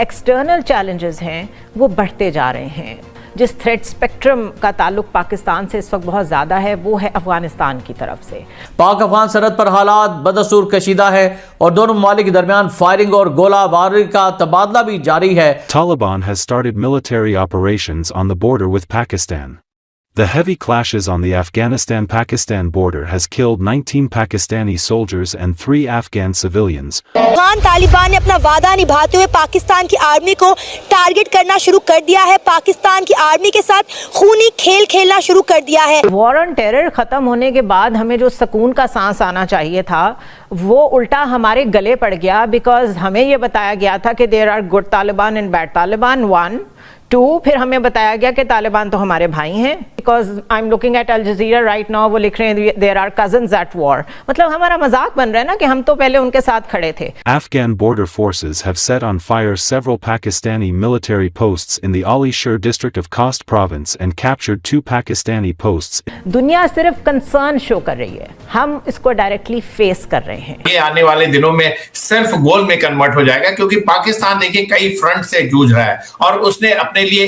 External challenges हैं वो बढ़ते जा रहे हैं। जिस थ्रेट स्पेक्ट्रम का ताल्लुक पाकिस्तान से इस वक्त बहुत ज़्यादा है वो है अफगानिस्तान की तरफ से। पाक अफगान सरहद पर हालात बदस्तूर कशीदा है और दोनों ममालिक के दरमियान फायरिंग और गोलाबारी का तबादला भी जारी है। Taliban has started military operations on the border with Pakistan. The heavy clashes on the Afghanistan-Pakistan border has killed 19 Pakistani soldiers and 3 Afghan civilians. Afghan Taliban ने अपना वादा निभाते हुए पाकिस्तान की आर्मी को टारगेट करना शुरू कर दिया है। पाकिस्तान की आर्मी के साथ खूनी खेल खेलना शुरू कर दिया है। वॉर ऑन टेरर खत्म होने के बाद हमें जो सुकून का सांस आना चाहिए था वो उल्टा हमारे गले पड़ गया, बिकॉज हमें ये बताया गया था कि there are good Taliban and bad Taliban 1 2, फिर हमें बताया गया कि तालिबान तो हमारे भाई हैं। Because I am looking at Al Jazeera right now, वो लिख रहे हैं there are cousins at war. मतलब हमारा मजाक बन रहा है ना कि हम तो पहले उनके साथ खड़े थे। Afghan border forces have set on fire several Pakistani military posts in the Ali Shir district of Khost province and captured 2 Pakistani posts. दुनिया सिर्फ कंसर्न शो कर रही है, हम इसको डायरेक्टली फेस कर रहे हैं। ये आने वाले दिनों में सिर्फ गोल में कन्वर्ट हो जाएगा, क्योंकि पाकिस्तान देखिए कई फ्रंट से जूझ रहा है और उसने अपने लिए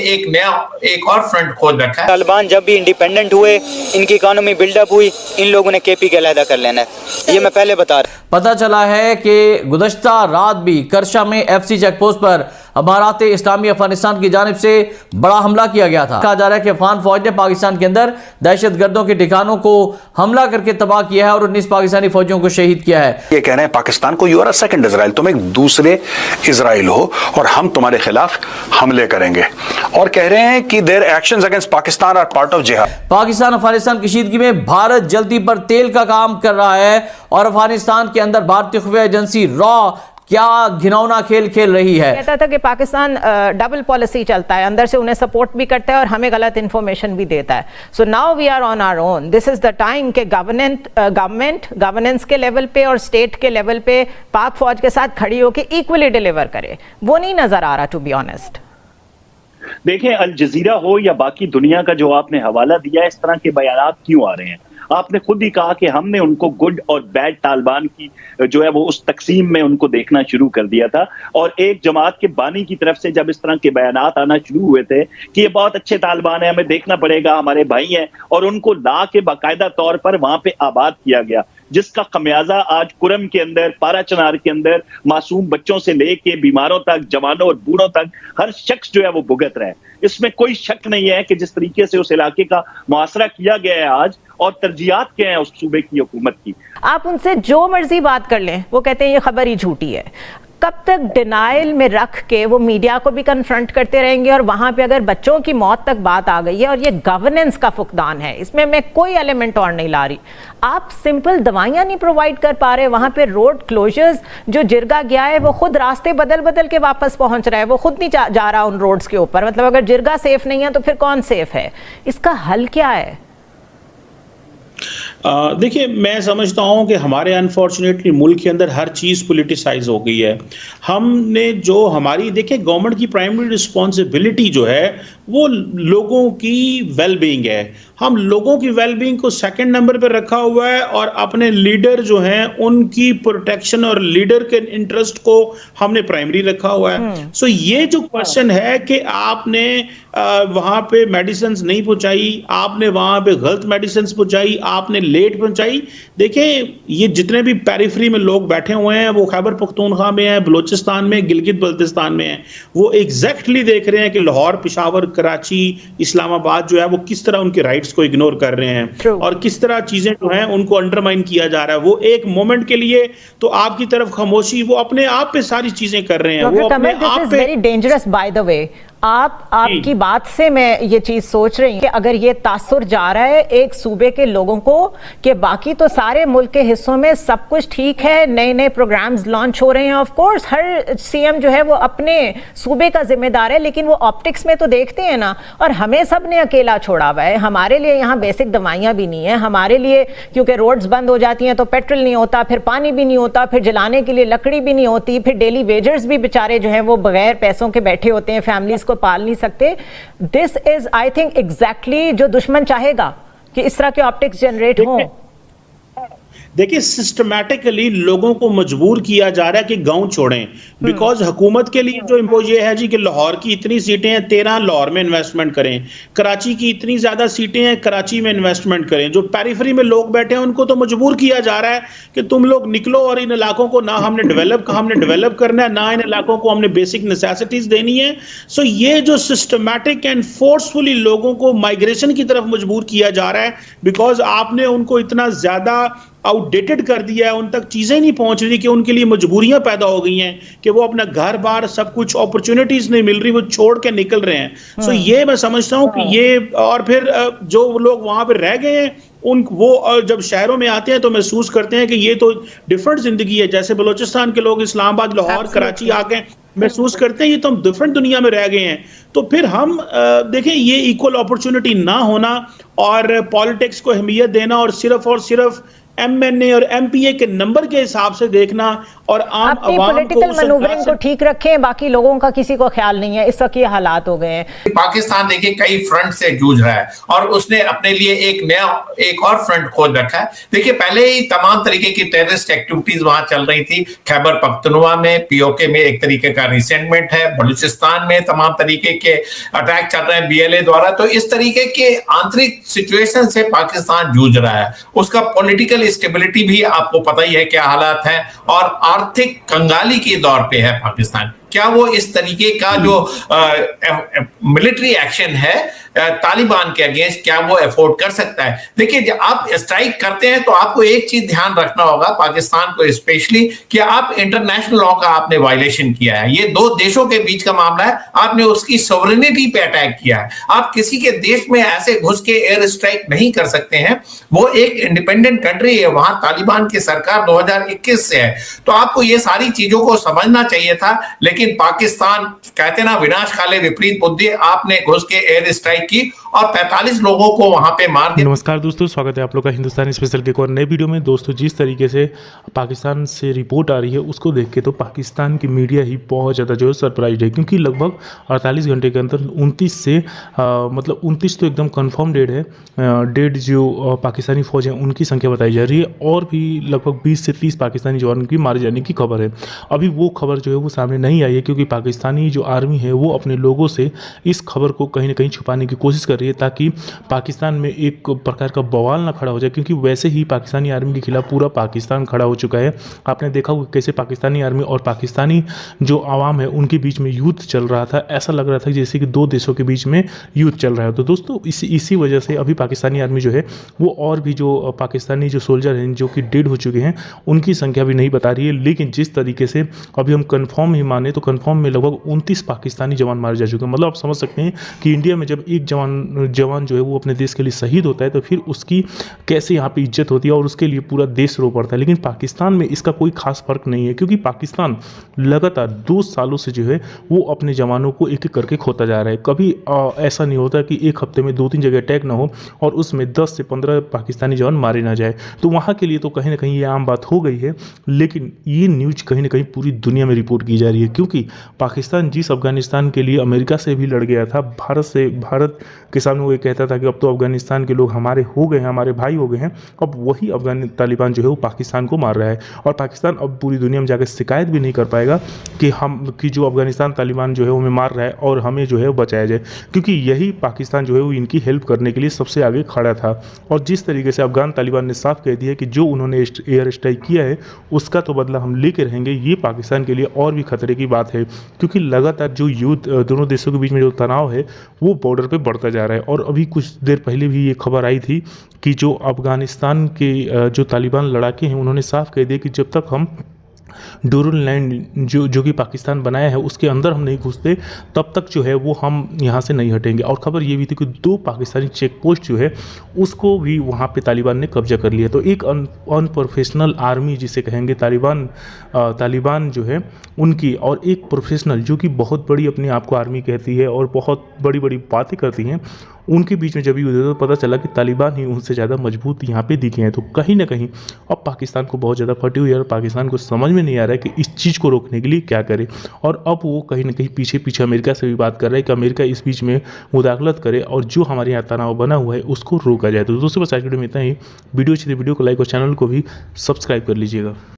एक और फ्रंट खोज रखा है। तालिबान जब भी इंडिपेंडेंट हुए, इनकी इकोनॉमी बिल्डअप हुई, इन लोगों ने केपी के अलहदा कर लेना है, ये मैं पहले बता रहा। पता चला है कि गुज़श्ता रात भी करशा में FC चेक पोस्ट पर अमारात इस्लामी अफगानिस्तान की जानिब से बड़ा हमला किया गया था। कहा जा रहा है कि अफगान फौज ने पाकिस्तान के अंदर दहशत गर्दों के ठिकानों को हमला करके तबाह किया है और 19 पाकिस्तानी फौजियों को शहीद किया है। ये कह रहे हैं पाकिस्तान को, you are a second Israel, तुम एक दूसरे इजराइल हो और हम तुम्हारे खिलाफ हमले करेंगे, और कह रहे हैं कि their actions against Pakistan are part of jihad. Pakistan Afghanistan कशीदगी में भारत जल्दी पर तेल का काम कर रहा है और अफगानिस्तान के अंदर भारतीय खुफिया एजेंसी रॉ क्या घिनौना खेल खेल रही है। कहता था कि पाकिस्तान डबल पॉलिसी चलता है, अंदर से उन्हें सपोर्ट भी करता है और हमें गलत इंफॉर्मेशन भी देता है। So now we are on our own. This is the time के गवर्नेंस के लेवल पे और स्टेट के लेवल पे पाक फौज के साथ खड़ी होकर इक्वली डिलीवर करे। वो नहीं नजर आ रहा, टू बी ऑनेस्ट। देखें, अल जजीरा हो या बाकी दुनिया का जो आपने हवाला दिया, इस तरह के बयानात क्यों आ रहे हैं? आपने खुद ही कहा कि हमने उनको गुड और बैड तालिबान की जो है वो उस तकसीम में उनको देखना शुरू कर दिया था, और एक जमात के बानी की तरफ से जब इस तरह के बयानात आना शुरू हुए थे कि ये बहुत अच्छे तालिबान है, हमें देखना पड़ेगा, हमारे भाई हैं, और उनको ला के बाकायदा तौर पर वहां पे आबाद किया गया, जिसका खमियाजा आज कुरम के अंदर, पारा चनार के अंदर मासूम बच्चों से लेके बीमारों तक, जवानों और बूढ़ों तक हर शख्स जो है वो भुगत रहा है। इसमें कोई शक नहीं है कि जिस तरीके से उस इलाके का मुआसरा किया गया है आज, और तरजीहात क्या है उस सूबे की हुकूमत की। आप उनसे जो मर्जी बात कर लें, वो कहते हैं ये खबर ही झूठी है। कब तक डिनाइल में रख के वो मीडिया को भी कन्फ्रंट करते रहेंगे? और वहां पे अगर बच्चों की मौत तक बात आ गई है और ये गवर्नेंस का फुकदान है, इसमें मैं कोई एलिमेंट और नहीं ला रही। आप सिंपल दवाइयां नहीं प्रोवाइड कर पा रहे, वहां पे रोड क्लोजर्स, जो जिरगा गया है वो खुद रास्ते बदल बदल के वापस पहुंच रहा है, वो खुद नहीं जा रहा उन रोड्स के ऊपर। मतलब अगर जिरगा सेफ नहीं है तो फिर कौन सेफ है? इसका हल क्या है? देखिए, मैं समझता हूं कि हमारे अनफॉर्चुनेटली मुल्क के अंदर हर चीज़ पॉलिटिसाइज हो गई है। हमने जो हमारी, देखिए, गवर्नमेंट की प्राइमरी रिस्पॉन्सिबिलिटी जो है वो लोगों की वेलबींग है। हम लोगों की वेलबींग को सेकंड नंबर पर रखा हुआ है और अपने लीडर जो हैं उनकी प्रोटेक्शन और लीडर के इंटरेस्ट को हमने प्राइमरी रखा हुआ है। सो ये जो क्वेश्चन है कि आपने वहां पे मेडिसिन नहीं पहुंचाई, आपने वहां पे गलत मेडिसिन पहुंचाई, आपने लेट पहुंचाई। देखें, ये जितने भी पेरिफेरी में लोग बैठे हुए हैं, वो खैबर पख्तूनख्वा में हैं, बलोचिस्तान में, गिलगित बल्तिस्तान में हैं, वो एग्जैक्टली देख रहे हैं कि लाहौर, पेशावर, कराची, इस्लामाबाद जो है वो किस तरह उनके राइट्स को इग्नोर कर रहे हैं और किस तरह चीजें जो हैं उनको अंडरमाइन किया जा रहा है। वो एक मोमेंट के लिए तो आपकी तरफ खामोशी, वो अपने आप पे सारी चीजें कर रहे हैं। वो अपने आप पे very dangerous by the way. आपकी बात से मैं ये चीज सोच रही हूँ कि अगर ये तासुर जा रहा है एक सूबे के लोगों को कि बाकी तो सारे मुल्क के हिस्सों में सब कुछ ठीक है, नए नए प्रोग्राम्स लॉन्च हो रहे हैं, ऑफ कोर्स हर सीएम जो है वो अपने सूबे का जिम्मेदार है, लेकिन वो ऑप्टिक्स में तो देखते हैं ना। और हमें सब ने अकेला छोड़ा हुआ है। हमारे लिए यहाँ बेसिक दवाइयाँ भी नहीं है, हमारे लिए क्योंकि रोड्स बंद हो जाती हैं तो पेट्रोल नहीं होता, फिर पानी भी नहीं होता, फिर जलाने के लिए लकड़ी भी नहीं होती, फिर डेली वेजर्स भी बेचारे जो हैं वो बगैर पैसों के बैठे होते हैं, फैमिलीज को पाल नहीं सकते। This is I think exactly जो दुश्मन चाहेगा कि इस तरह के ऑप्टिक्स जनरेट हों। देखिए सिस्टमैटिकली लोगों को मजबूर किया जा रहा है कि गांव छोड़ें, बिकॉज हुकूमत के लिए जो इम्पोज ये है जी कि लाहौर की इतनी सीटें हैं, 13 लाहौर में इन्वेस्टमेंट करें, कराची की इतनी ज्यादा सीटें हैं, कराची में इन्वेस्टमेंट करें। जो पेरिफेरी में लोग बैठे हैं उनको तो मजबूर किया जा रहा है कि तुम लोग निकलो और इन इलाकों को ना हमने डेवलप करना है, ना इन इलाकों को हमने बेसिक नेसेसिटीज देनी है। सो ये जो सिस्टमैटिक एंड फोर्सफुली लोगों को माइग्रेशन की तरफ मजबूर किया जा रहा है, बिकॉज आपने उनको इतना ज्यादा आउटडेटेड कर दिया है, उन तक चीजें नहीं पहुंच रही कि उनके लिए मजबूरियां पैदा हो गई हैं कि वो अपना घर बार सब कुछ अपॉर्चुनिटीज नहीं मिल रही, वो छोड़ के निकल रहे हैं। सो ये मैं समझता हूं कि ये, और फिर जो लोग वहां पे रह गए हैं वो जब शहरों में आते हैं तो महसूस करते हैं कि ये तो डिफरेंट जिंदगी है। जैसे बलूचिस्तान के लोग इस्लामाबाद, लाहौर, कराची आके महसूस करते हैं ये तो हम डिफरेंट दुनिया में रह गए हैं। तो फिर हम देखें, ये इक्वल अपॉर्चुनिटी ना होना और पॉलिटिक्स को अहमियत देना और सिर्फ एमएनए और एमपीए के नंबर के हिसाब से देखना और आम आवाम पॉलिटिकल मैनूवरिंग को ठीक रखें, बाकी लोगों का किसी को ख्याल नहीं है। इस वक्त ये हालात हो गए हैं। पाकिस्तान देखिए कई फ्रंट से जूझ रहा है और उसने अपने लिए एक और फ्रंट खोज रखा है। देखिए पहले ही तमाम तरीके की टेररिस्ट एक्टिविटीज वहां चल रही थी। खैबर पख्तूनख्वा में पीओके में एक तरीके का रिसेंटमेंट है, बलूचिस्तान में तमाम तरीके के अटैक चल रहे हैं बीएलए द्वारा। तो इस तरीके के आंतरिक सिचुएशन से पाकिस्तान जूझ रहा है। उसका पॉलिटिकल स्टेबिलिटी भी आपको पता ही है क्या हालात है, और आर्थिक कंगाली के दौर पे है पाकिस्तान। क्या वो इस तरीके का जो मिलिट्री एक्शन है तालिबान के अगेंस्ट, क्या वो अफोर्ड कर सकता है? देखिए जब आप स्ट्राइक करते हैं तो आपको एक चीज ध्यान रखना होगा पाकिस्तान को स्पेशली, कि आप इंटरनेशनल लॉ का आपने वायलेशन किया है। ये दो देशों के बीच का मामला है, आपने उसकी सॉवरेनिटी पे अटैक किया है। आप किसी के देश में ऐसे घुस के एयर स्ट्राइक नहीं कर सकते हैं। वो एक इंडिपेंडेंट कंट्री है, वहां तालिबान की सरकार 2021 से है। तो आपको ये सारी चीजों को समझना चाहिए था। लेकिन पाकिस्तान कहते ना विनाश काले विपरीत बुद्धि, आपने घुस के एयर स्ट्राइक की और 45 लोगों को वहां पे मार दिया। नमस्कार दोस्तों, स्वागत है आप लोग का हिंदुस्तानी स्पेशल के एक और नए वीडियो में। दोस्तों जिस तरीके से पाकिस्तान से रिपोर्ट आ रही है उसको देख के तो पाकिस्तान की मीडिया ही बहुत ज़्यादा जो है सरप्राइज है, क्योंकि लगभग 48 घंटे के अंदर 29 से मतलब 29 तो एकदम कंफर्म डेट है, डेट जो पाकिस्तानी फौज है उनकी संख्या बताई जा रही है, और भी लगभग 20 से 30 पाकिस्तानी जवान की मारे जाने की खबर है। अभी वो खबर जो है वो सामने नहीं आई है, क्योंकि पाकिस्तानी जो आर्मी है वो अपने लोगों से इस खबर को कहीं ना कहीं छुपाने की कोशिश कर रही है, ताकि पाकिस्तान में एक प्रकार का बवाल ना खड़ा हो जाए। क्योंकि वैसे ही पाकिस्तानी आर्मी के खिलाफ पूरा पाकिस्तान खड़ा हो चुका है। आपने देखा होगा कैसे पाकिस्तानी आर्मी और पाकिस्तानी जो आवाम है उनके बीच में युद्ध चल रहा था। ऐसा लग रहा था जैसे कि दो देशों के बीच में युद्ध चल रहा है। तो दोस्तों इसी वजह से अभी पाकिस्तानी आर्मी जो है वो, और भी जो पाकिस्तानी जो सोल्जर हैं जो कि डेड हो चुके हैं, उनकी संख्या भी नहीं बता रही है। लेकिन जिस तरीके से अभी हम कन्फर्म ही माने तो कन्फर्म में लगभग 29 पाकिस्तानी जवान मारे जा चुके हैं। मतलब आप समझ सकते हैं कि इंडिया में जब एक जवान जो है वो अपने देश के लिए शहीद होता है तो फिर उसकी कैसे यहाँ पे इज्जत होती है और उसके लिए पूरा देश रो पड़ता है। लेकिन पाकिस्तान में इसका कोई खास फर्क नहीं है, क्योंकि पाकिस्तान लगातार 2 सालों से जो है वो अपने जवानों को एक एक करके खोता जा रहा है। कभी ऐसा नहीं होता कि एक हफ्ते में 2-3 जगह अटैक ना हो और उसमें 10 से 15 पाकिस्तानी जवान मारे ना जाए। तो वहाँ के लिए तो कहीं ना कहीं ये आम बात हो गई है। लेकिन ये न्यूज कहीं ना कहीं पूरी दुनिया में रिपोर्ट की जा रही है, क्योंकि पाकिस्तान जिस अफगानिस्तान के लिए अमेरिका से भी लड़ गया था, भारत के सामने वो ये कहता था कि अब तो अफगानिस्तान के लोग हमारे हो गए हैं, हमारे भाई हो गए हैं, अब वही अफगान तालिबान जो है वो पाकिस्तान को मार रहा है। और पाकिस्तान अब पूरी दुनिया में जाकर शिकायत भी नहीं कर पाएगा कि जो अफगानिस्तान तालिबान जो है वो हमें मार रहा है और हमें जो है वो बचाया जाए, क्योंकि यही पाकिस्तान जो है वो इनकी हेल्प करने के लिए सबसे आगे खड़ा था। और जिस तरीके से अफगान तालिबान ने साफ कह दिया कि जो उन्होंने एयर स्ट्राइक किया है उसका तो बदला हम लेके रहेंगे, ये पाकिस्तान के लिए और भी खतरे की बात है। क्योंकि लगातार जो युद्ध दोनों देशों के बीच में जो तनाव है वो बॉर्डर पे बढ़ता जा रहा है। और अभी कुछ देर पहले भी ये खबर आई थी कि जो अफगानिस्तान के जो तालिबान लड़ाके हैं उन्होंने साफ कह दिया कि जब तक हम डोरल लैंड जो कि पाकिस्तान बनाया है उसके अंदर हम नहीं घुसते तब तक जो है वो हम यहाँ से नहीं हटेंगे। और खबर ये भी थी कि 2 पाकिस्तानी चेक पोस्ट जो है उसको भी वहाँ पे तालिबान ने कब्जा कर लिया। तो एक अनप्रोफेशनल आर्मी जिसे कहेंगे तालिबान जो है उनकी, और एक प्रोफेशनल जो कि बहुत बड़ी अपने आप को आर्मी कहती है और बहुत बड़ी बड़ी बातें करती हैं, उनके बीच में जब भी हुए तो पता चला कि तालिबान ही उनसे ज़्यादा मजबूत यहाँ पे दिखे हैं। तो कहीं ना कहीं अब पाकिस्तान को बहुत ज़्यादा फटी हुई है और पाकिस्तान को समझ में नहीं आ रहा है कि इस चीज़ को रोकने के लिए क्या करे, और अब वो कहीं ना कहीं पीछे पीछे अमेरिका से भी बात कर रहा है कि अमेरिका इस बीच में मुदाखलत करे और जो हमारे यहाँ तनाव बना हुआ है उसको रोका जाए। तो दोस्तों बस आज वीडियो में इतना ही। वीडियो अच्छी थी, वीडियो को लाइक और चैनल को भी सब्सक्राइब कर लीजिएगा।